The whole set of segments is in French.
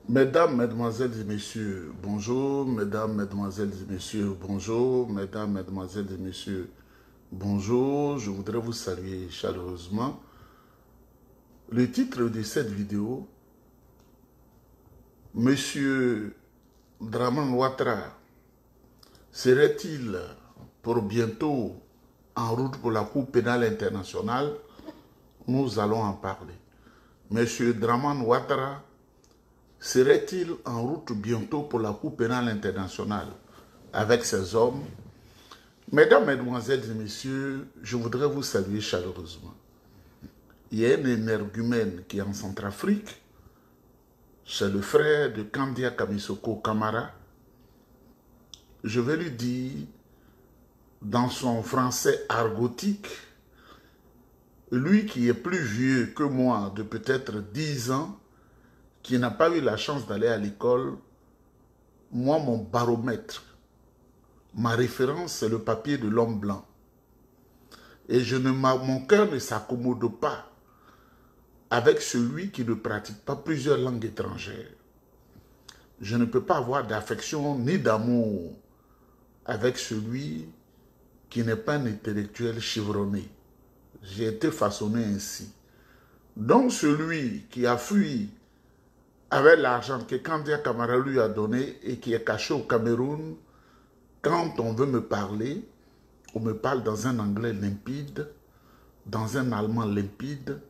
Mesdames, Mesdemoiselles et Messieurs, bonjour. Mesdames, Mesdemoiselles et Messieurs, bonjour. Mesdames, Mesdemoiselles et Messieurs, bonjour. Je voudrais vous saluer chaleureusement. Le titre de cette vidéo, Monsieur Draman Ouattara serait-il pour bientôt en route pour la Cour pénale internationale? Nous allons en parler. Monsieur Draman Ouattara serait-il en route bientôt pour la Cour pénale internationale avec ses hommes? Mesdames, Mesdemoiselles et Messieurs, je voudrais vous saluer chaleureusement. Il y a un énergumène qui est en Centrafrique, c'est le frère de Kandia Kamisoko Kamara. Je vais lui dire, dans son français argotique, lui qui est plus vieux que moi de peut-être 10 ans, qui n'a pas eu la chance d'aller à l'école, moi, mon baromètre, ma référence, c'est le papier de l'homme blanc. Et mon cœur ne s'accommode pas avec celui qui ne pratique pas plusieurs langues étrangères. Je ne peux pas avoir d'affection ni d'amour avec celui qui n'est pas un intellectuel chevronné. J'ai été façonné ainsi. Donc celui qui a fui avec l'argent que Kandia Kamara lui a donné et qui est caché au Cameroun, quand on veut me parler, on me parle dans un anglais limpide, dans un allemand limpide,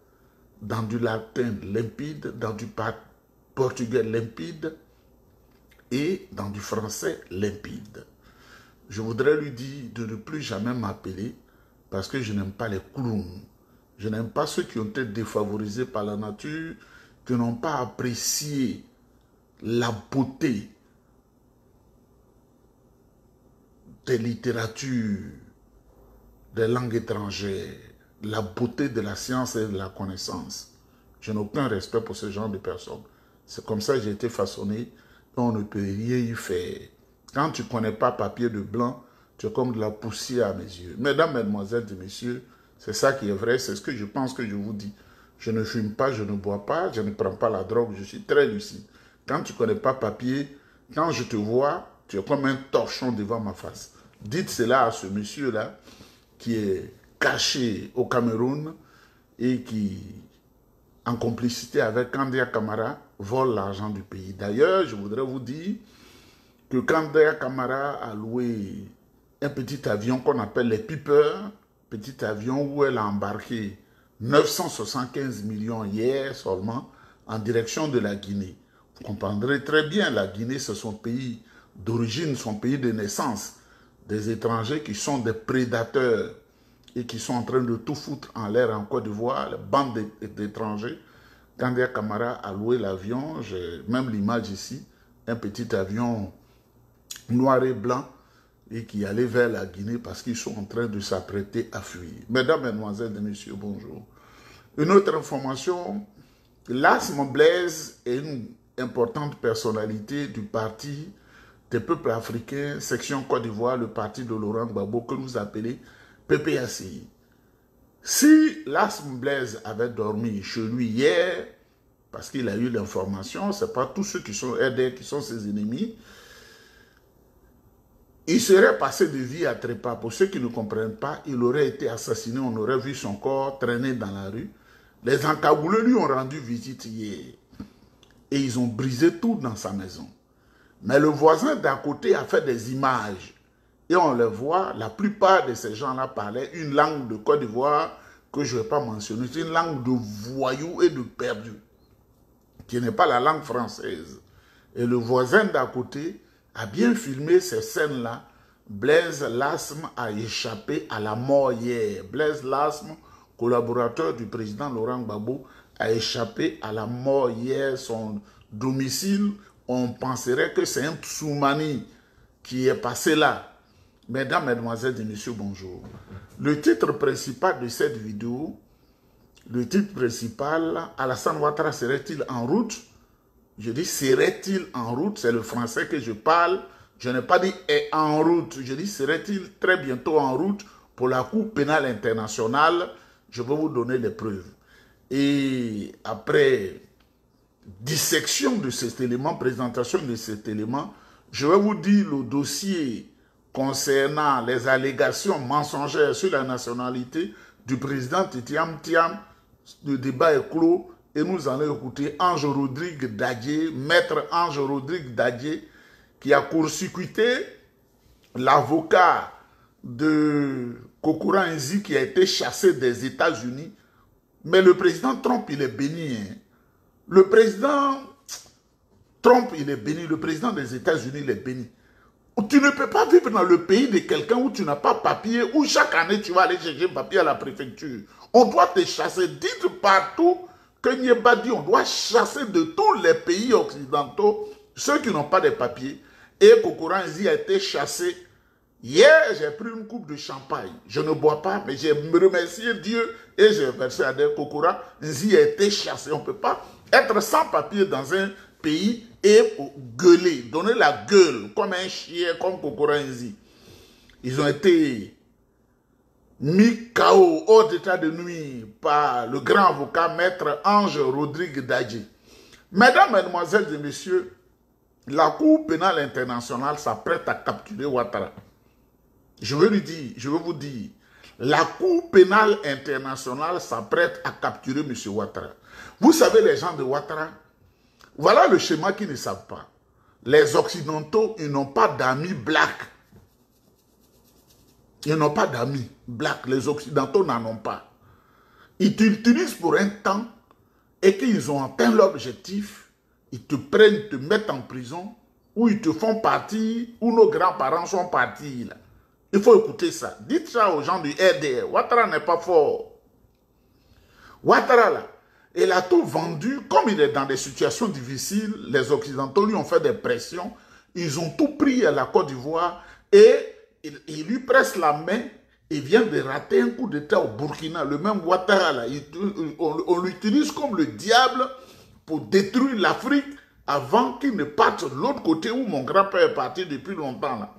dans du latin limpide, dans du portugais limpide et dans du français limpide. Je voudrais lui dire de ne plus jamais m'appeler parce que je n'aime pas les clowns. Je n'aime pas ceux qui ont été défavorisés par la nature, qui n'ont pas apprécié la beauté des littératures, des langues étrangères, la beauté de la science et de la connaissance. Je n'ai aucun respect pour ce genre de personnes. C'est comme ça que j'ai été façonné et on ne peut rien y faire. Quand tu ne connais pas papier de blanc, tu es comme de la poussière à mes yeux. Mesdames, Mesdemoiselles et Messieurs, c'est ça qui est vrai, c'est ce que je pense que je vous dis. Je ne fume pas, je ne bois pas, je ne prends pas la drogue, je suis très lucide. Quand tu ne connais pas papier, quand je te vois, tu es comme un torchon devant ma face. Dites cela à ce monsieur-là qui est caché au Cameroun et qui, en complicité avec Kandia Kamara, vole l'argent du pays. D'ailleurs, je voudrais vous dire que Kandia Kamara a loué un petit avion qu'on appelle les Piper, petit avion où elle a embarqué 975 millions hier seulement en direction de la Guinée. Vous comprendrez très bien, la Guinée, c'est son pays d'origine, son pays de naissance. Des étrangers qui sont des prédateurs et qui sont en train de tout foutre en l'air en Côte d'Ivoire, les bandes d'étrangers. Kandia Kamara a loué l'avion, j'ai même l'image ici, un petit avion noir et blanc et qui allait vers la Guinée parce qu'ils sont en train de s'apprêter à fuir. Mesdames, Mesdemoiselles et Messieurs, bonjour. Une autre information, Lasme Blaise est une importante personnalité du parti des peuples africains, section Côte d'Ivoire, le parti de Laurent Gbagbo, que nous appelons PPACI. Si Lasme Blaise avait dormi chez lui hier, parce qu'il a eu l'information, ce n'est pas tous ceux qui sont aidés qui sont ses ennemis, il serait passé de vie à trépas. Pour ceux qui ne comprennent pas, il aurait été assassiné, on aurait vu son corps traîner dans la rue. Les encagoulés lui ont rendu visite hier et ils ont brisé tout dans sa maison. Mais le voisin d'à côté a fait des images et on les voit, la plupart de ces gens-là parlaient une langue de Côte d'Ivoire que je ne vais pas mentionner, c'est une langue de voyous et de perdus, qui n'est pas la langue française. Et le voisin d'à côté a bien filmé ces scènes-là. Blaise Lasme a échappé à la mort hier. Blaise Lasme, collaborateur du président Laurent Gbagbo, a échappé à la mort hier. Son domicile, on penserait que c'est un Tsoumani qui est passé là. Mesdames, Mesdemoiselles et Messieurs, bonjour. Le titre principal de cette vidéo, le titre principal, Alassane Ouattara serait-il en route? Je dis serait-il en route? C'est le français que je parle. Je n'ai pas dit est en route. Je dis serait-il très bientôt en route pour la Cour pénale internationale? Je vais vous donner les preuves. Et après dissection de cet élément, présentation de cet élément, je vais vous dire le dossier concernant les allégations mensongères sur la nationalité du président Titiam Tiam. Le débat est clos et nous allons écouter Ange Rodrigue Dadje, maître Ange Rodrigue Dadje, qui a court-circuité l'avocat de Kokura Nzi qui a été chassé des États-Unis. Mais le président Trump, il est béni. Hein. Le président Trump, il est béni. Le président des États-Unis, il est béni. Tu ne peux pas vivre dans le pays de quelqu'un où tu n'as pas papier, où chaque année tu vas aller chercher papier à la préfecture. On doit te chasser. Dites partout que Nieba dit on doit chasser de tous les pays occidentaux ceux qui n'ont pas de papiers. Et Kokura Nzi a été chassé. Hier, j'ai pris une coupe de champagne. Je ne bois pas, mais j'ai remercié Dieu et j'ai versé à des Kokura Nzi a été chassé. On ne peut pas être sans papier dans un pays et gueuler, donner la gueule comme un chien, comme Kokura Nzi. Ils ont été mis KO hors d'état de nuit par le grand avocat maître Ange Rodrigue Dadje. Mesdames, Mesdemoiselles et Messieurs, la Cour pénale internationale s'apprête à capturer Ouattara. Je veux vous dire, la Cour pénale internationale s'apprête à capturer M. Ouattara. Vous savez, les gens de Ouattara, voilà le schéma qu'ils ne savent pas. Les Occidentaux, ils n'ont pas d'amis blacks. Ils n'ont pas d'amis blacks. Les Occidentaux n'en ont pas. Ils t'utilisent pour un temps et qu'ils ont atteint l'objectif, ils te prennent, te mettent en prison ou ils te font partir, ou nos grands-parents sont partis là. Il faut écouter ça. Dites ça aux gens du RDR. Ouattara n'est pas fort. Ouattara, là, il a tout vendu. Comme il est dans des situations difficiles, les Occidentaux lui ont fait des pressions. Ils ont tout pris à la Côte d'Ivoire et il lui presse la main. Il vient de rater un coup d'État au Burkina. Le même Ouattara, là, on l'utilise comme le diable pour détruire l'Afrique avant qu'il ne parte de l'autre côté où mon grand-père est parti depuis longtemps. Là.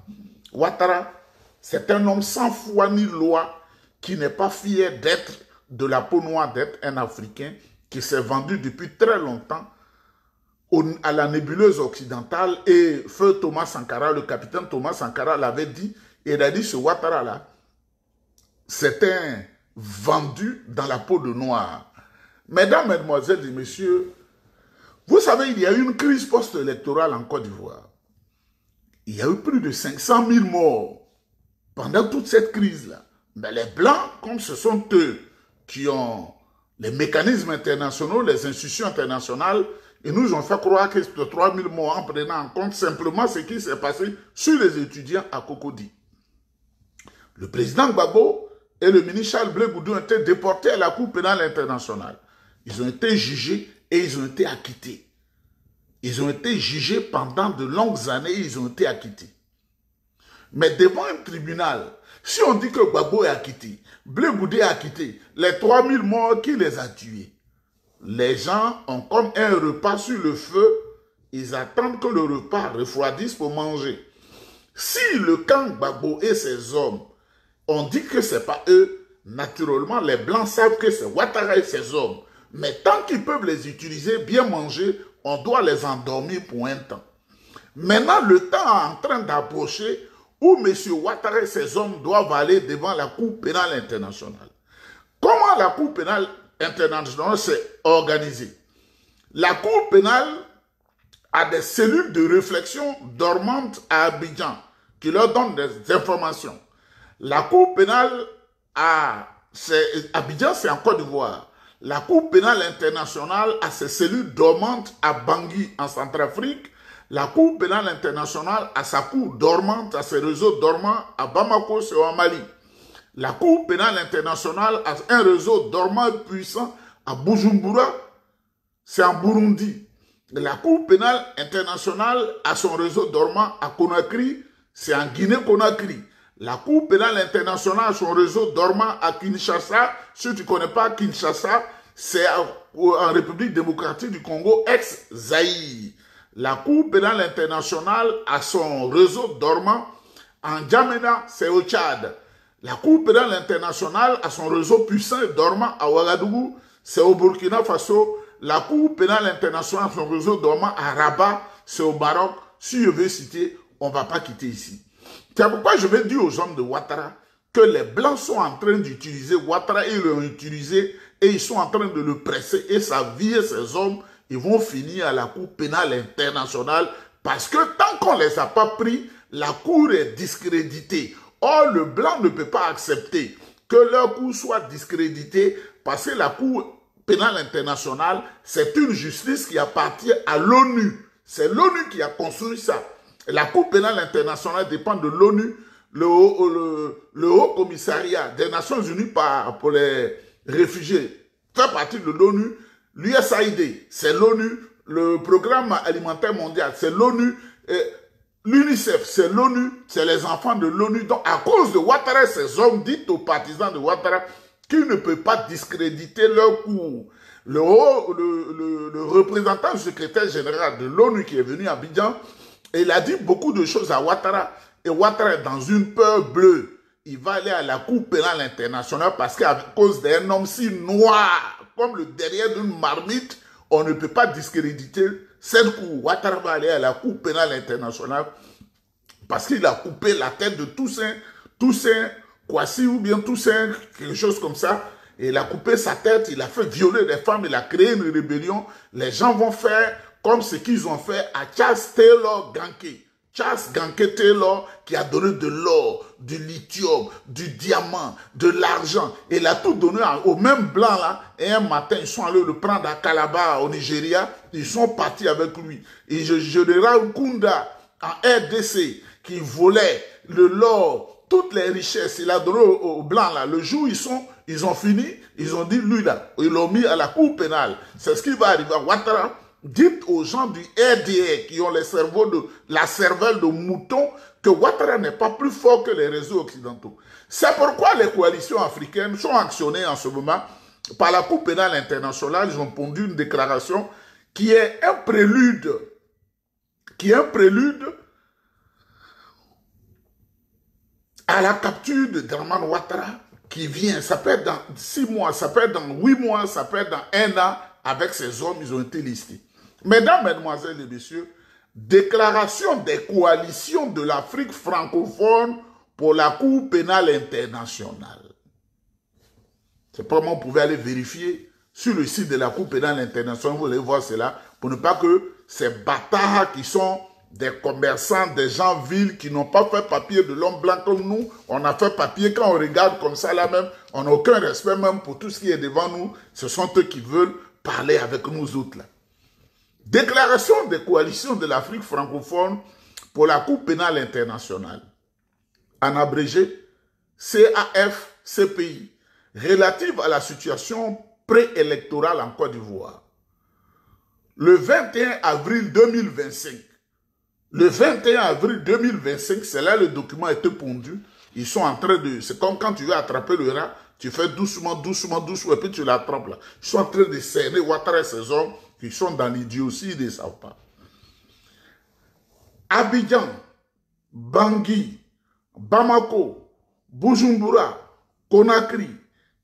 Ouattara, c'est un homme sans foi ni loi qui n'est pas fier d'être de la peau noire, d'être un Africain qui s'est vendu depuis très longtemps à la nébuleuse occidentale. Et feu Thomas Sankara, le capitaine Thomas Sankara l'avait dit, et il a dit ce Ouattara-là, c'est un vendu dans la peau de noir. Mesdames, Mesdemoiselles et Messieurs, vous savez, il y a eu une crise post-électorale en Côte d'Ivoire. Il y a eu plus de 500 000 morts. Pendant toute cette crise-là, mais les Blancs, comme ce sont eux qui ont les mécanismes internationaux, les institutions internationales, ils nous ont fait croire que c'était 3 000 morts en prenant en compte simplement ce qui s'est passé sur les étudiants à Cocody. Le président Gbagbo et le ministre Charles Blé Goudou ont été déportés à la Cour pénale internationale. Ils ont été jugés et ils ont été acquittés. Ils ont été jugés pendant de longues années et ils ont été acquittés. Mais devant un tribunal, si on dit que Gbagbo est acquitté, Blé Goudé est acquitté, les 3000 morts, qui les a tués? Les gens ont comme un repas sur le feu, ils attendent que le repas refroidisse pour manger. Si le camp Gbagbo et ses hommes ont dit que ce n'est pas eux, naturellement les Blancs savent que c'est Ouattara et ses hommes. Mais tant qu'ils peuvent les utiliser, bien manger, on doit les endormir pour un temps. Maintenant, le temps est en train d'approcher où M. Ouattara et ses hommes doivent aller devant la Cour pénale internationale. Comment la Cour pénale internationale s'est organisée? La Cour pénale a des cellules de réflexion dormantes à Abidjan qui leur donnent des informations. La Cour pénale Abidjan, c'est en Côte d'Ivoire. La Cour pénale internationale a ses cellules dormantes à Bangui, en Centrafrique. La Cour pénale internationale a sa cour dormante, a ses réseaux dormants à Bamako, c'est au Mali. La Cour pénale internationale a un réseau dormant puissant à Bujumbura, c'est en Burundi. La Cour pénale internationale a son réseau dormant à Conakry, c'est en Guinée-Conakry. La Cour pénale internationale a son réseau dormant à Kinshasa. Si tu ne connais pas Kinshasa, c'est en République démocratique du Congo, ex-Zaïre. La Cour pénale internationale a son réseau dormant en Djamena, c'est au Tchad. La Cour pénale internationale a son réseau puissant et dormant à Ouagadougou, c'est au Burkina Faso. la Cour pénale internationale, son réseau dormant à Rabat, c'est au Maroc. Si je veux citer, on ne va pas quitter ici. C'est pourquoi je vais dire aux hommes de Ouattara que les Blancs sont en train d'utiliser Ouattara, ils l'ont utilisé et ils sont en train de le presser. Et sa vie et ses hommes, ils vont finir à la Cour pénale internationale parce que tant qu'on ne les a pas pris, la Cour est discréditée. Or, le Blanc ne peut pas accepter que leur Cour soit discréditée parce que la Cour pénale internationale, c'est une justice qui appartient à l'ONU. C'est l'ONU qui a construit ça. La Cour pénale internationale dépend de l'ONU, le Haut Commissariat des Nations Unies pour les réfugiés fait partie de l'ONU, l'USAID, c'est l'ONU, le Programme alimentaire mondial, c'est l'ONU, l'UNICEF, c'est l'ONU, c'est les enfants de l'ONU. Donc, à cause de Ouattara, ces hommes disent aux partisans de Ouattara qu'ils ne peuvent pas discréditer leur cours. Le représentant du secrétaire général de l'ONU qui est venu à Abidjan, il a dit beaucoup de choses à Ouattara. Et Ouattara est dans une peur bleue. Il va aller à la Cour pénale internationale parce qu'à cause d'un homme si noir, comme le derrière d'une marmite, on ne peut pas discréditer cette cour. Ouattara va aller à la Cour pénale internationale parce qu'il a coupé la tête de Toussaint Kouassi ou bien Toussaint, quelque chose comme ça. Et il a coupé sa tête, il a fait violer des femmes, il a créé une rébellion. Les gens vont faire comme ce qu'ils ont fait à Charles Taylor Ganke. Charles Ganke Taylor qui a donné de l'or, du lithium, du diamant, de l'argent. Et il a tout donné aux mêmes blancs là. Et un matin, ils sont allés le prendre à Calabar au Nigeria. Ils sont partis avec lui. Et Général Kunda en RDC qui volait l'or, toutes les richesses. Il a donné aux blancs là. Le jour ils ont fini, ils ont dit lui là, ils l'ont mis à la cour pénale. C'est ce qui va arriver à Ouattara. Dites aux gens du RDA qui ont la cervelle de mouton que Ouattara n'est pas plus fort que les réseaux occidentaux. C'est pourquoi les coalitions africaines sont actionnées en ce moment par la Cour pénale internationale. Ils ont pondu une déclaration qui est un prélude, à la capture de Dramane Ouattara qui vient. Ça peut être dans 6 mois, ça peut être dans 8 mois, ça peut être dans 1 an. Avec ces hommes, ils ont été listés. Mesdames, mesdemoiselles et messieurs, déclaration des coalitions de l'Afrique francophone pour la Cour pénale internationale. C'est probablement, vous pouvez aller vérifier sur le site de la Cour pénale internationale, vous allez voir cela, pour ne pas que ces bâtards qui sont des commerçants, des gens vils qui n'ont pas fait papier de l'homme blanc comme nous, on a fait papier, quand on regarde comme ça là même, on n'a aucun respect même pour tout ce qui est devant nous, ce sont eux qui veulent parler avec nous autres là. Déclaration des coalitions de l'Afrique francophone pour la Cour pénale internationale. En abrégé, CAF-CPI, relative à la situation préélectorale en Côte d'Ivoire. Le 21 avril 2025, c'est là le document a été pondu. Ils sont en train de... C'est comme quand tu veux attraper le rat, tu fais doucement, doucement, doucement, et puis tu l'attrapes là. Ils sont en train de cerner Ouattara et ses hommes qui sont dans l'idiotie, ils ne savent pas. Abidjan, Bangui, Bamako, Bujumbura, Conakry,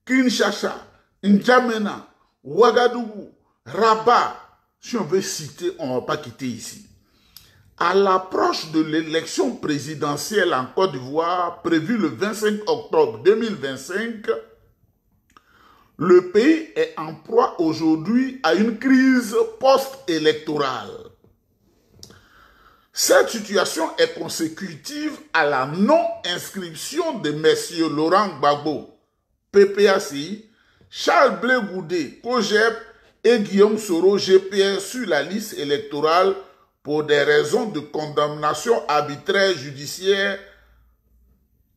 Kinshasa, N'Djamena, Ouagadougou, Rabat. Si on veut citer, on ne va pas quitter ici. À l'approche de l'élection présidentielle en Côte d'Ivoire, prévue le 25 octobre 2025, le pays est en proie aujourd'hui à une crise post-électorale. Cette situation est consécutive à la non-inscription de messieurs Laurent Gbagbo, PPACI, Charles Blé Goudé, COGEP et Guillaume Soro, GPR, sur la liste électorale pour des raisons de condamnation arbitraire judiciaire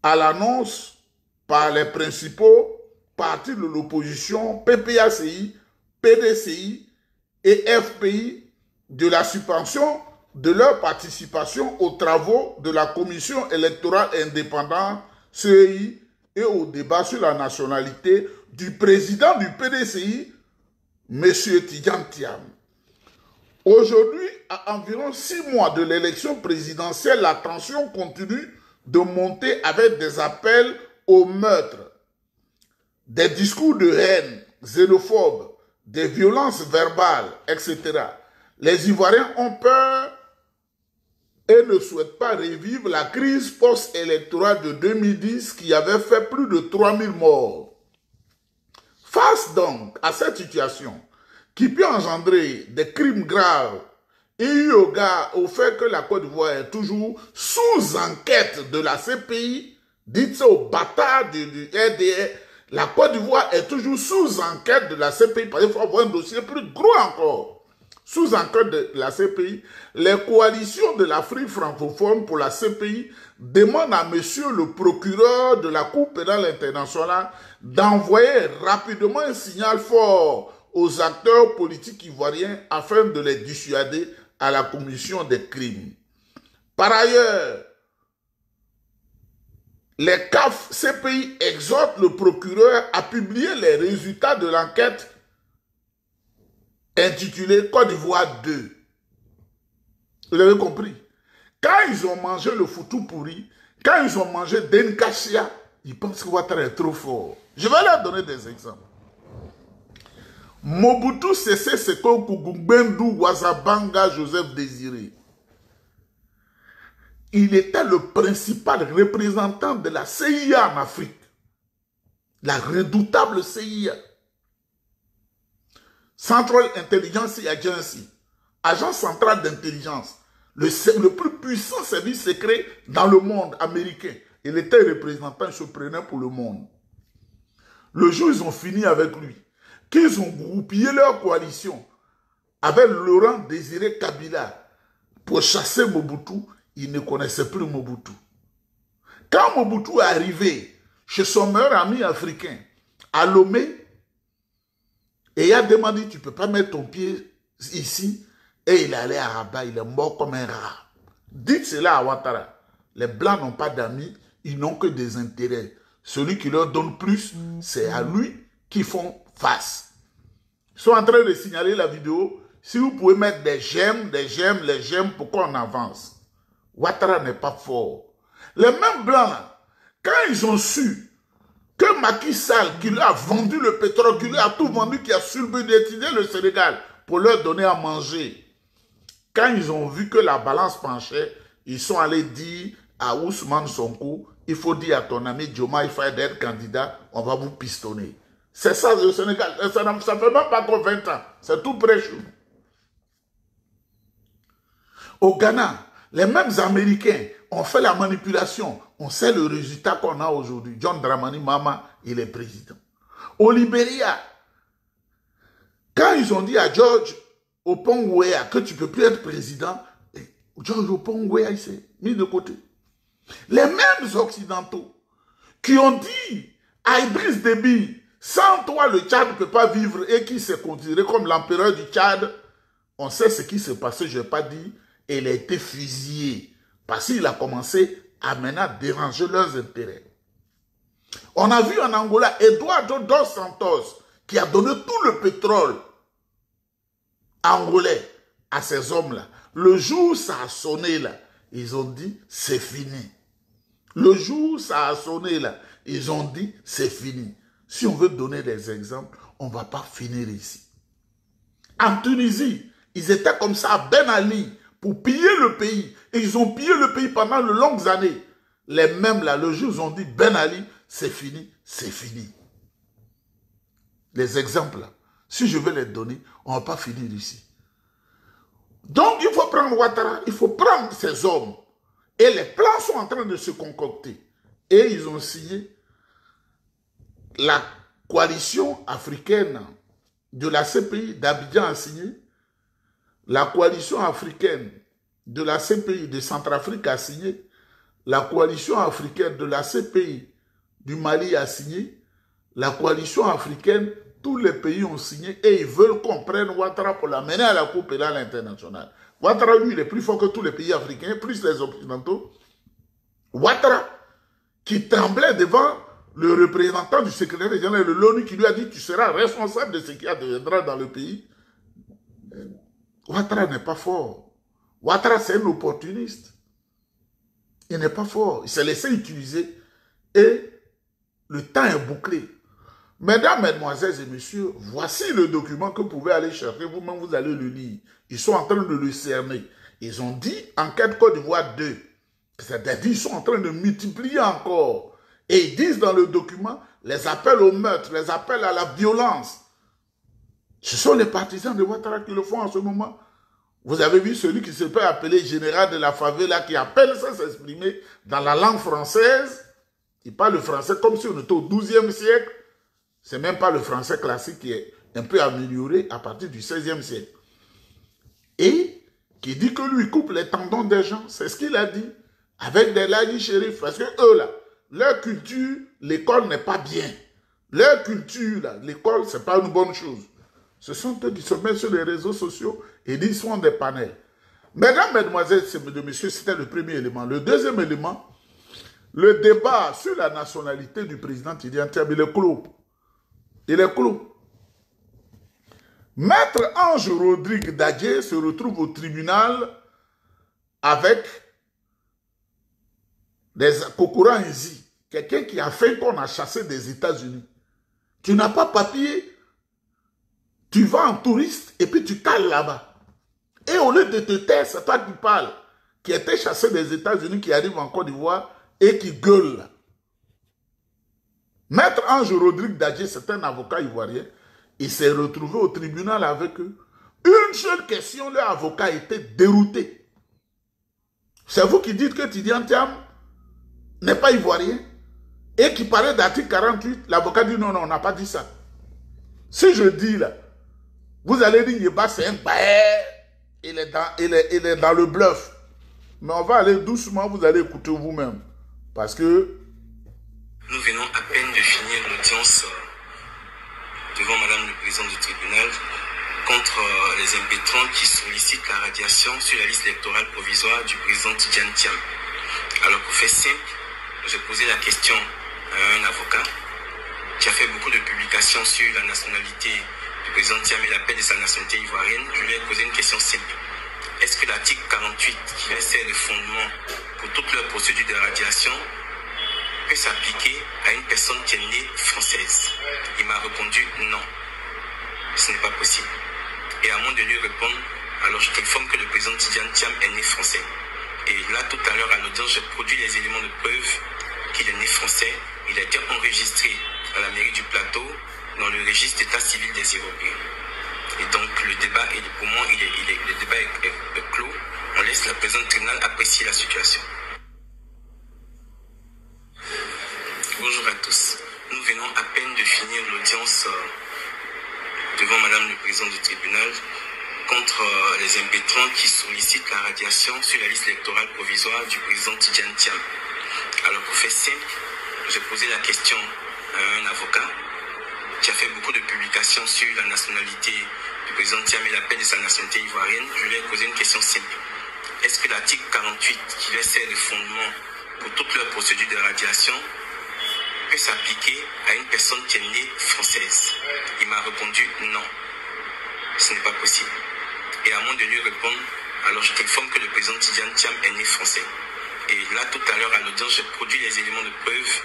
à l'annonce par les principaux partis de l'opposition, PPACI, PDCI et FPI, de la suspension de leur participation aux travaux de la Commission électorale indépendante, CEI, et au débat sur la nationalité du président du PDCI, M. Tidjane Thiam. Aujourd'hui, à environ 6 mois de l'élection présidentielle, la tension continue de monter avec des appels au meurtre, des discours de haine xénophobes, des violences verbales, etc., les Ivoiriens ont peur et ne souhaitent pas revivre la crise post-électorale de 2010 qui avait fait plus de 3000 morts. Face donc à cette situation qui peut engendrer des crimes graves et eu au fait que la Côte d'Ivoire est toujours sous enquête de la CPI, dites ça aux bâtards du RDR, la Côte d'Ivoire est toujours sous enquête de la CPI, parce qu'il faut avoir un dossier plus gros encore. Sous enquête de la CPI, les coalitions de l'Afrique francophone pour la CPI demandent à monsieur le procureur de la Cour pénale internationale d'envoyer rapidement un signal fort aux acteurs politiques ivoiriens afin de les dissuader à la commission des crimes. Par ailleurs, les CAF CPI exhortent le procureur à publier les résultats de l'enquête intitulée Côte d'Ivoire 2. Vous avez compris? Quand ils ont mangé le foutu pourri, quand ils ont mangé Denkashia, ils pensent que Ouattara est trop fort. Je vais leur donner des exemples. Mobutu Sese Seko Kougoumbendu Ouazzabanga Joseph Désiré. Il était le principal représentant de la CIA en Afrique. La redoutable CIA. Central Intelligence Agency. Agence centrale d'intelligence. Le plus puissant service secret dans le monde américain. Il était représentant, il se prenait pour le monde. Le jour où ils ont fini avec lui, qu'ils ont groupillé leur coalition avec Laurent Désiré Kabila pour chasser Mobutu, ils ne connaissaient plus Mobutu. Quand Mobutu est arrivé chez son meilleur ami africain, à Lomé, et il a demandé, tu ne peux pas mettre ton pied ici, et il est allé à Rabat, il est mort comme un rat. Dites cela à Ouattara. Les Blancs n'ont pas d'amis, ils n'ont que des intérêts. Celui qui leur donne plus, c'est à lui qu'ils font face. Ils sont en train de signaler la vidéo. Si vous pouvez mettre des j'aime, les j'aime, pourquoi on avance? Ouattara n'est pas fort. Les mêmes Blancs, quand ils ont su que Macky Sall, qui lui a vendu le pétrole, qui lui a tout vendu, qui a subsidié le Sénégal pour leur donner à manger, quand ils ont vu que la balance penchait, ils sont allés dire à Ousmane Sonko, il faut dire à ton ami Diomaye Faye d'être candidat, on va vous pistonner. C'est ça le Sénégal. Ça ne fait même pas encore 20 ans. C'est tout près chez nous. Au Ghana, les mêmes Américains ont fait la manipulation. On sait le résultat qu'on a aujourd'hui. John Dramani Mahama, il est président. Au Libéria, quand ils ont dit à George Oppong-Weah que tu ne peux plus être président, George Oppong-Weah, il s'est mis de côté. Les mêmes Occidentaux qui ont dit à Idriss Déby, sans toi le Tchad ne peut pas vivre, et qui s'est considéré comme l'empereur du Tchad, on sait ce qui s'est passé, je n'ai pas dit, et il a été fusillé parce qu'il a commencé à maintenant déranger leurs intérêts. On a vu en Angola Eduardo dos Santos qui a donné tout le pétrole angolais à ces hommes-là. Le jour où ça a sonné là, ils ont dit c'est fini. Le jour où ça a sonné là, ils ont dit c'est fini. Si on veut donner des exemples, on ne va pas finir ici. En Tunisie, ils étaient comme ça à Ben Ali pour piller le pays. Et ils ont pillé le pays pendant de longues années. Les mêmes là, le jour où ils ont dit Ben Ali, c'est fini, c'est fini. Les exemples là, si je veux les donner, on ne va pas finir ici. Donc il faut prendre Ouattara, il faut prendre ces hommes. Et les plans sont en train de se concocter. Et ils ont signé la coalition africaine de la CPI d'Abidjan a signé. La coalition africaine de la CPI de Centrafrique a signé. La coalition africaine de la CPI du Mali a signé. La coalition africaine, tous les pays ont signé et ils veulent qu'on prenne Ouattara pour l'amener à la Cour pénale internationale. Ouattara, lui, il est plus fort que tous les pays africains, plus les Occidentaux. Ouattara, qui tremblait devant le représentant du secrétaire général de l'ONU qui lui a dit « Tu seras responsable de ce qui adviendra dans le pays ». Ouattara n'est pas fort. Ouattara, c'est un opportuniste. Il n'est pas fort. Il s'est laissé utiliser et le temps est bouclé. Mesdames, mesdemoiselles et messieurs, voici le document que vous pouvez aller chercher. Vous-même, vous allez le lire. Ils sont en train de le cerner. Ils ont dit enquête Côte d'Ivoire 2. C'est-à-dire qu'ils sont en train de multiplier encore. Et ils disent dans le document les appels au meurtre, les appels à la violence. Ce sont les partisans de Ouattara qui le font en ce moment. Vous avez vu celui qui se peut appeler général de la favela qui appelle ça s'exprimer dans la langue française. Il parle le français comme si on était au XIIe siècle. C'est même pas le français classique qui est un peu amélioré à partir du XVIe siècle. Et qui dit que lui coupe les tendons des gens. C'est ce qu'il a dit. Avec des lagis shérifs. Parce que eux là, leur culture, l'école n'est pas bien. Leur culture là, l'école, c'est pas une bonne chose. Ce sont eux qui se mettent sur les réseaux sociaux et disent sont des panels. Mesdames, mesdemoiselles et messieurs, c'était le premier élément. Le deuxième élément, le débat sur la nationalité du président Tidjane Thiam, il est clos. Il est clos. Maître Ange Rodrigue Dadje se retrouve au tribunal avec des Kokora Nzi, quelqu'un qui a fait qu'on a chassé des États-Unis. Tu n'as pas papier, tu vas en touriste et puis tu cales là-bas. Et au lieu de te taire, c'est toi qui parles, qui était chassé des États-Unis, qui arrive en Côte d'Ivoire et qui gueule. Maître Ange Rodrigue Dadje, c'est un avocat ivoirien. Il s'est retrouvé au tribunal avec eux. Une seule question, leur avocat était dérouté. C'est vous qui dites que Tidjane Thiam n'est pas ivoirien et qui parlait d'article 48. L'avocat dit non, non, on n'a pas dit ça. Si je dis là, vous allez dire Yeba c'est un baer, il est dans le bluff. Mais on va aller doucement, vous allez écouter vous-même. Parce que nous venons à peine de finir l'audience devant Madame le Président du tribunal contre les impétrants qui sollicitent la radiation sur la liste électorale provisoire du président Tidjane Thiam. Alors pour faire simple, j'ai posé la question à un avocat qui a fait beaucoup de publications sur la nationalité du président Thiam et l'appel de sa nationalité ivoirienne. Je lui ai posé une question simple. Est-ce que l'article 48 qui sert de fondement pour toute leur procédure de radiation peut s'appliquer à une personne qui est née française? Il m'a répondu non, ce n'est pas possible. Et à moins de lui répondre, alors je t'informe que le président Tidjane Thiam est né français. Et là, tout à l'heure, à l'audience, j'ai produit les éléments de preuve qu'il est né français. Il a été enregistré à la mairie du Plateau dans le registre d'état civil des Européens. Et donc, le débat, pour moi, le débat est clos. On laisse la présidente tribunal apprécier la situation. Bonjour à tous. Nous venons à peine de finir l'audience devant Madame le Président du tribunal contre les impétrants qui sollicitent la radiation sur la liste électorale provisoire du président Tidjane Thiam. Alors pour faire simple, j'ai posé la question à un avocat qui a fait beaucoup de publications sur la nationalité du président Thiam et l'appel de sa nationalité ivoirienne. Je lui ai posé une question simple. Est-ce que l'article 48 qui leur sert de fondement pour toute leur procédure de radiation peut s'appliquer à une personne qui est née française? Il m'a répondu non, ce n'est pas possible. Et à moins de lui répondre, alors je t'informe que le président Tidjane Thiam est né français. Et là, tout à l'heure, à l'audience, j'ai produit les éléments de preuve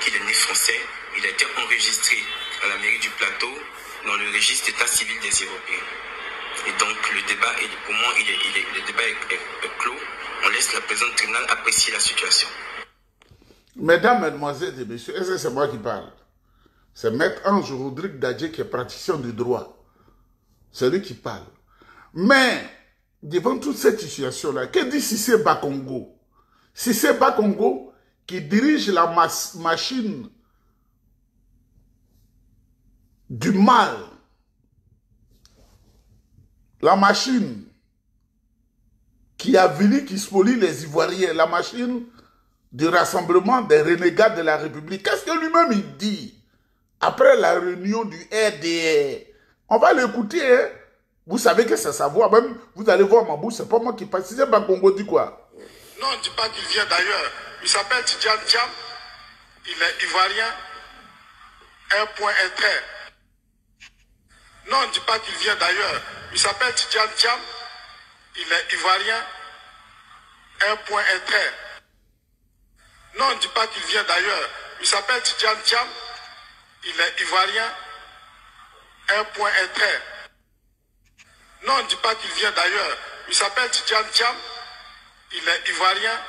qu'il est né français. Il a été enregistré à la mairie du Plateau dans le registre d'état civil des Européens. Et donc, le débat, pour moi, le débat est clos. On laisse la présidente tribunal apprécier la situation. Mesdames, mesdemoiselles et messieurs, est-ce que c'est moi qui parle? C'est Maître Ange Rodrigue Dadje qui est praticien du droit. C'est lui qui parle. Mais, devant toute cette situation-là, que dit Cissé Bakongo? Cissé Bakongo qui dirige la machine du mal. La machine qui avilit, qui spolie les Ivoiriens. La machine du rassemblement des renégats de la République. Qu'est-ce que lui-même il dit après la réunion du RDR? On va l'écouter, hein? Vous savez que c'est sa voix, même vous allez voir ma bouche, c'est pas moi qui passe. Cissé Bakongo dit quoi? Non, on ne dit pas qu'il vient d'ailleurs. Il s'appelle Tidjane Thiam, il est ivoirien, un point, un trait. Non, on ne dit pas qu'il vient d'ailleurs. Il s'appelle Tidjane Thiam, il est ivoirien, un point, un trait. Non, on ne dit pas qu'il vient d'ailleurs. Il s'appelle Tidjane Thiam, il est ivoirien, un point, un trait. Non, on ne dit pas qu'il vient d'ailleurs. Il s'appelle Tidjane Thiam, il est ivoirien,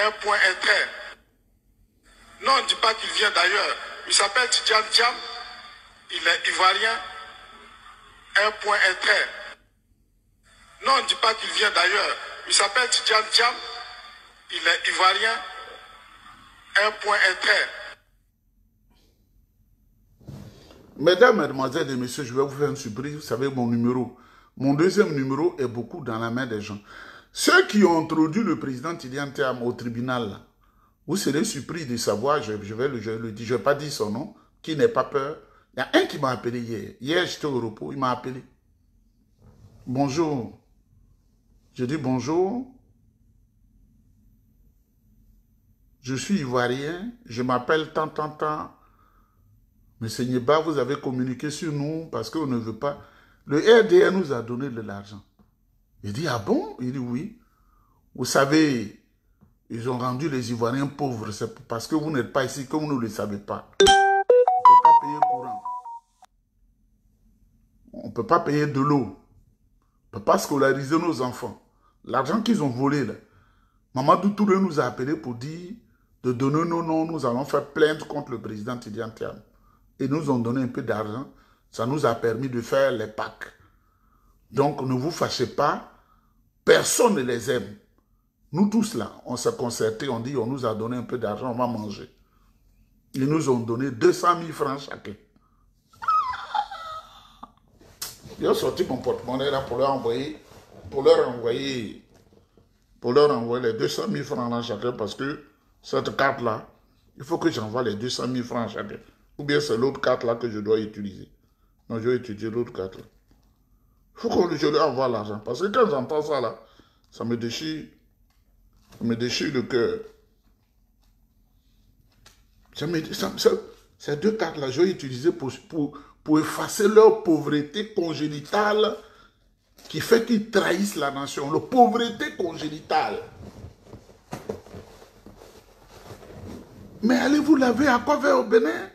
un point, un trait. Non, on ne dit pas qu'il vient d'ailleurs. Il s'appelle Tidjane Thiam, il est ivoirien, un point, un trait. Non, on ne dit pas qu'il vient d'ailleurs. Il s'appelle Tidjane Thiam, il est ivoirien, un point, un trait. Mesdames, Mesdemoiselles et Messieurs, je vais vous faire une surprise. Vous savez, mon numéro, mon deuxième numéro est beaucoup dans la main des gens. Ceux qui ont introduit le président Tidjane Thiam au tribunal, là, vous serez surpris de savoir, je vais pas dire son nom, qui n'est pas peur. Il y a un qui m'a appelé hier. Hier, j'étais au repos, il m'a appelé. Bonjour. Je dis bonjour. Je suis ivoirien, je m'appelle tant. Mais Seigneur, vous avez communiqué sur nous parce qu'on ne veut pas. Le RDR nous a donné de l'argent. Il dit, ah bon? Il dit, oui. Vous savez, ils ont rendu les Ivoiriens pauvres. C'est parce que vous n'êtes pas ici que vous ne le savez pas. On ne peut pas payer courant. On ne peut pas payer de l'eau. On ne peut pas scolariser nos enfants. L'argent qu'ils ont volé, là. Mamadou Touré nous a appelé pour dire de donner nos noms. Nous allons faire plainte contre le président Tidjane Thiam. Et nous ont donné un peu d'argent. Ça nous a permis de faire les Pâques. Donc, ne vous fâchez pas. Personne ne les aime. Nous tous là, on s'est concertés, on dit, on nous a donné un peu d'argent, on va manger. Ils nous ont donné 200 000 francs chacun. J'ai sorti mon porte-monnaie là pour leur envoyer les 200 000 francs là chacun parce que cette carte là, il faut que j'envoie les 200 000 francs chacun. Ou bien c'est l'autre carte là que je dois utiliser. Non, je vais utiliser l'autre carte là. Il faut que je leur envoie l'argent. Parce que quand j'entends ça là, ça me déchire le cœur. Ces deux cartes là, je vais utiliser pour effacer leur pauvreté congénitale qui fait qu'ils trahissent la nation. La pauvreté congénitale. Mais allez vous laver à quoi faire au Bénin?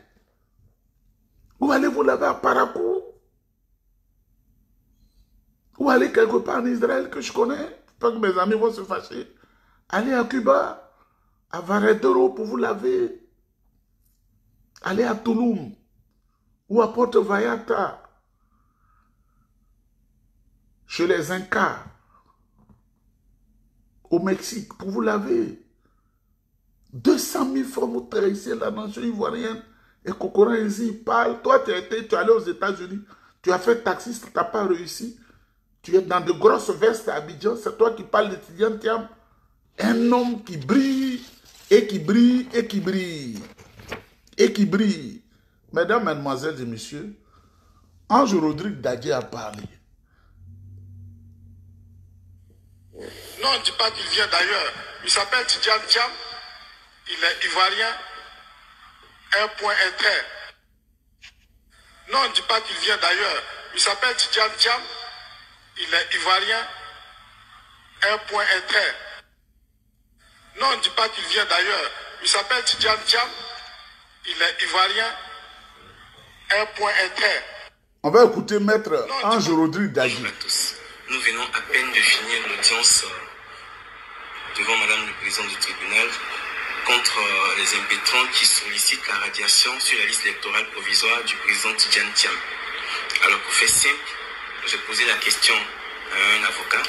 Ou allez vous laver à Parakou? Ou allez quelque part en Israël que je connais? Pas que mes amis vont se fâcher. Allez à Cuba, à Varadero pour vous laver. Allez à Tulum ou à Porto Vallarta, chez les Incas, au Mexique, pour vous laver. 200 000 francs, vous trahissez la nation ivoirienne. Et Kokora ici, il parle. Toi, tu es allé aux États-Unis, tu as fait taxiste, tu n'as pas réussi. Tu es dans de grosses vestes à Abidjan, c'est toi qui parles de Tidjane Thiam. Un homme qui brille, et qui brille, et qui brille. Et qui brille. Mesdames, Mesdemoiselles et Messieurs, Ange Rodrigue Dadje a parlé. Non, on ne dit pas qu'il vient d'ailleurs. Il s'appelle Tidjane Thiam, il est ivoirien, un point, un trait. Non, on ne dit pas qu'il vient d'ailleurs. Il s'appelle Tidjane Thiam, il est ivoirien, un point, un trait. Non, on ne dit pas qu'il vient d'ailleurs. Il s'appelle Tidjane Thiam, il est ivoirien, un point, un trait. On va écouter Maître Ange Rodrigue Dadje. Bonjour à tous. Nous venons à peine de finir l'audience devant Madame le Président du tribunal contre les impétrants qui sollicitent la radiation sur la liste électorale provisoire du président Tidjane Thiam. Alors pour faire simple, j'ai posé la question à un avocat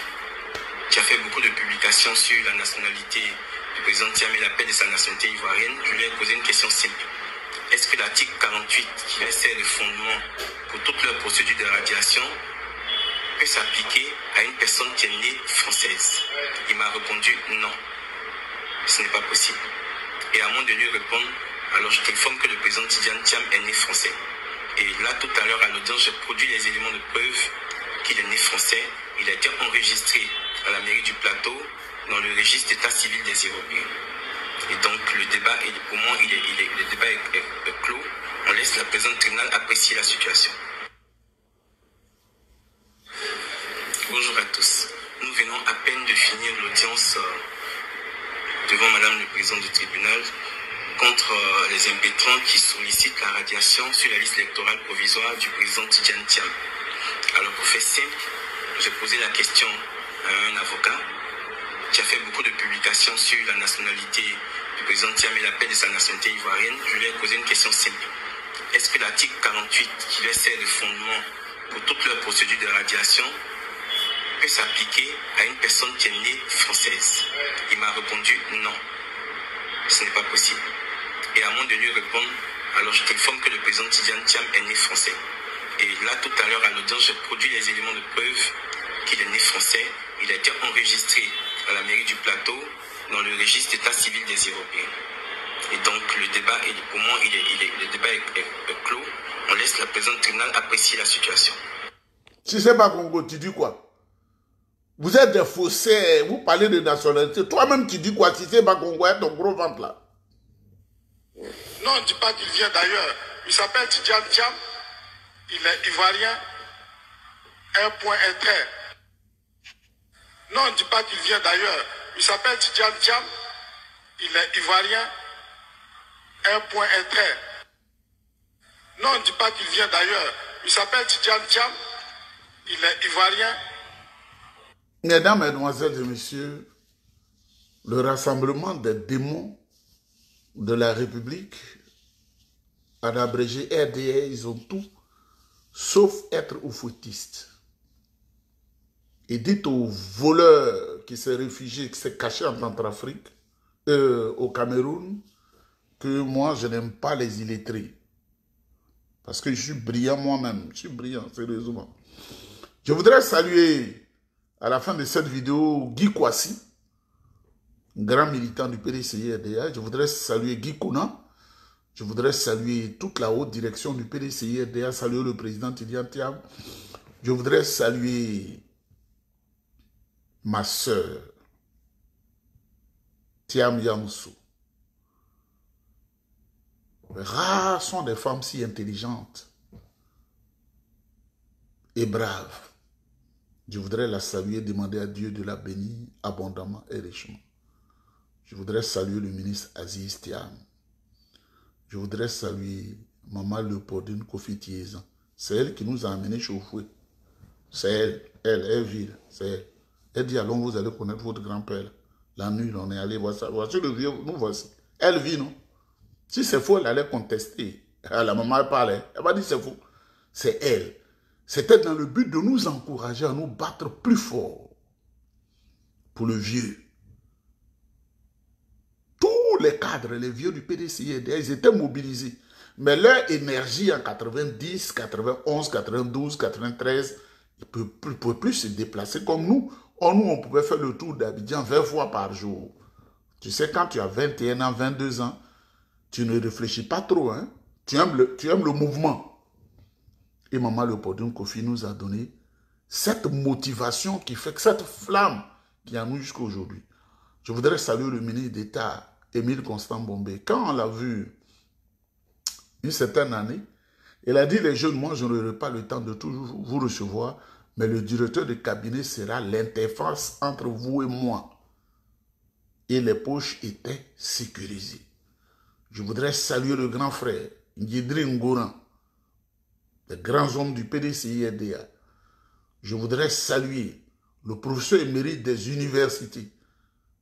qui a fait beaucoup de publications sur la nationalité du président Thiam et l'appel de sa nationalité ivoirienne. Je lui ai posé une question simple. Est-ce que l'article 48 qui sert de fondement pour toute leur procédure de radiation peut s'appliquer à une personne qui est née française? Il m'a répondu non, ce n'est pas possible. Et à moins de lui répondre, alors je t'informe que le président Tidjane Thiam est né français. Et là, tout à l'heure, à l'audience, j'ai produit les éléments de preuve qu'il est né français. Il a été enregistré à la mairie du Plateau dans le registre d'état civil des Européens. Et donc, le débat, pour moi, le débat est clos. On laisse la présidente tribunal apprécier la situation. Bonjour à tous. Nous venons à peine de finir l'audience devant Madame le Président du tribunal contre les impétrants qui sollicitent la radiation sur la liste électorale provisoire du président Tidjane Thiam. Alors pour faire simple, j'ai posé la question à un avocat qui a fait beaucoup de publications sur la nationalité du président Thiam et l'appel de sa nationalité ivoirienne. Je lui ai posé une question simple. Est-ce que l'article 48 qui leur sert de fondement pour toute leur procédure de radiation peut s'appliquer à une personne qui est née française? Il m'a répondu non, ce n'est pas possible. Et à moins de lui répondre, alors je t'informe que le président Tidjane Thiam est né français. Et là, tout à l'heure, à l'audience, j'ai produit les éléments de preuve qu'il est né français. Il a été enregistré à la mairie du Plateau dans le registre d'état civil des Européens. Et donc, le débat, pour moi, le débat est clos. On laisse la présidente tribunal apprécier la situation. Si c'est pas Congo, tu dis quoi? Vous êtes des faussaires, vous parlez de nationalité. Toi-même, tu dis quoi? Si c'est pas Congo, ton gros ventre là. Non, on ne dit pas qu'il vient d'ailleurs. Il s'appelle Tidjane Thiam. Il est ivoirien. Un point, un trait. Non, on ne dit pas qu'il vient d'ailleurs. Il s'appelle Tidjane Thiam. Il est ivoirien. Un point, un trait. Non, on ne dit pas qu'il vient d'ailleurs. Il s'appelle Tidjane Thiam. Il est ivoirien. Mesdames, Mesdemoiselles et Messieurs, le rassemblement des démons de la République, en abrégé RDA, ils ont tout, sauf être oufoutistes. Et dites aux voleurs qui s'est réfugié, qui s'est caché en Centrafrique, au Cameroun, que moi, je n'aime pas les illettrés. Parce que je suis brillant moi-même. Je suis brillant, sérieusement. Je voudrais saluer, à la fin de cette vidéo, Guy Kwasi, grand militant du PDCI-RDA. Je voudrais saluer Guy Kouna. Je voudrais saluer toute la haute direction du PDCI-RDA, saluer le président Tidjane Thiam. Je voudrais saluer ma sœur, Thiam Yansou. Rares sont des femmes si intelligentes et braves. Je voudrais la saluer, demander à Dieu de la bénir abondamment et richement. Je voudrais saluer le ministre Aziz Thiam. Je voudrais saluer Maman Léopoldine Kofi Tiezan. C'est elle qui nous a amenés chez Oufoué. C'est elle vit, c'est elle. Elle dit, allons, vous allez connaître votre grand-père. La nuit, on est allé voir ça. Voici le vieux, nous voici. Elle vit, non? Si c'est faux, elle allait contester. La maman parlait. Elle m'a dit, c'est faux. C'est elle. C'était dans le but de nous encourager à nous battre plus fort pour le vieux. Tous les cadres, les vieux du PDCI, ils étaient mobilisés. Mais leur énergie en 90, 91, 92, 93, ils ne pouvaient plus se déplacer comme nous. Nous, on pouvait faire le tour d'Abidjan 20 fois par jour. Tu sais, quand tu as 21 ans, 22 ans, tu ne réfléchis pas trop. Hein? Tu aimes le mouvement. Et Maman Léopoldine Kofi nous a donné cette motivation qui fait que cette flamme qui a nous jusqu'à aujourd'hui. Je voudrais saluer le ministre d'État, Émile Constant Bombé. Quand on l'a vu une certaine année, il a dit, les jeunes, moi, je n'aurai pas le temps de toujours vous recevoir, mais le directeur de cabinet sera l'interface entre vous et moi. Et les poches étaient sécurisées. Je voudrais saluer le grand frère, Ngidri Ngoran, les grands hommes du PDCI-RDA. Je voudrais saluer le professeur émérite des universités,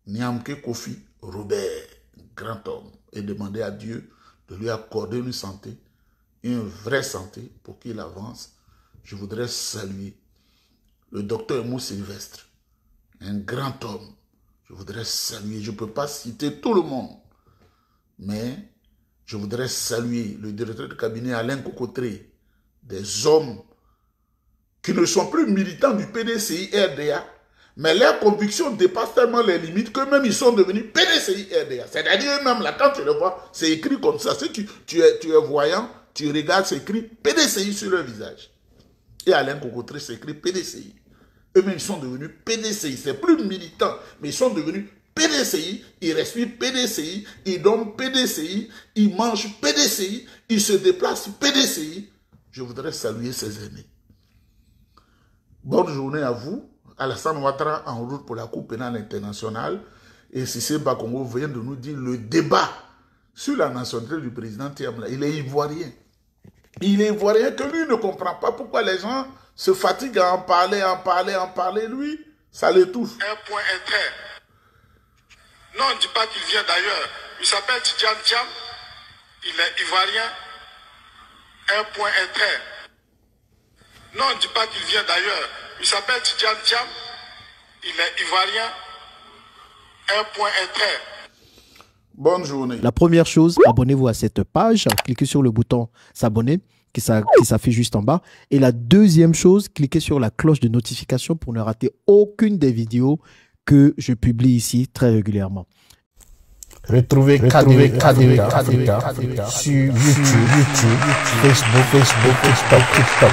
Niamke Kofi Robert, grand homme, et demander à Dieu de lui accorder une santé, une vraie santé pour qu'il avance. Je voudrais saluer le docteur Mou Sylvestre, un grand homme. Je voudrais saluer, je ne peux pas citer tout le monde, mais je voudrais saluer le directeur de cabinet Alain Cocotré, des hommes qui ne sont plus militants du PDCI-RDA, mais leurs convictions dépassent tellement les limites que même ils sont devenus PDCI-RDA. C'est-à-dire même là, quand tu le vois, c'est écrit comme ça. Si tu es voyant, tu regardes, c'est écrit PDCI sur leur visage. Et Alain Cocotré, c'est écrit PDCI. Eux-mêmes, ils sont devenus PDCI. C'est plus militants, mais ils sont devenus PDCI. Ils respirent PDCI, ils dorment PDCI, ils mangent PDCI, ils se déplacent PDCI. Je voudrais saluer ces aînés. Bonne journée à vous. Alassane Ouattara en route pour la Cour pénale internationale. Et Cissé Bakongo vient de nous dire le débat sur la nationalité du président Thiam, il est ivoirien. Il est ivoirien que lui ne comprend pas pourquoi les gens se fatiguent à en parler. Lui, ça le touche. Un point et trait. Non, on ne dit pas qu'il vient d'ailleurs. Il s'appelle Tidjane Thiam. Il est ivoirien. Un point et trait. Non, on ne dit pas qu'il vient d'ailleurs. Il s'appelle Tidjane Thiam. Il est ivoirien. Un point et trait. Bonne journée. La première chose, abonnez-vous à cette page. Cliquez sur le bouton s'abonner qui s'affiche juste en bas. Et la deuxième chose, cliquez sur la cloche de notification pour ne rater aucune des vidéos que je publie ici très régulièrement. Retrouvez KDV Africa sur YouTube, Facebook, TikTok.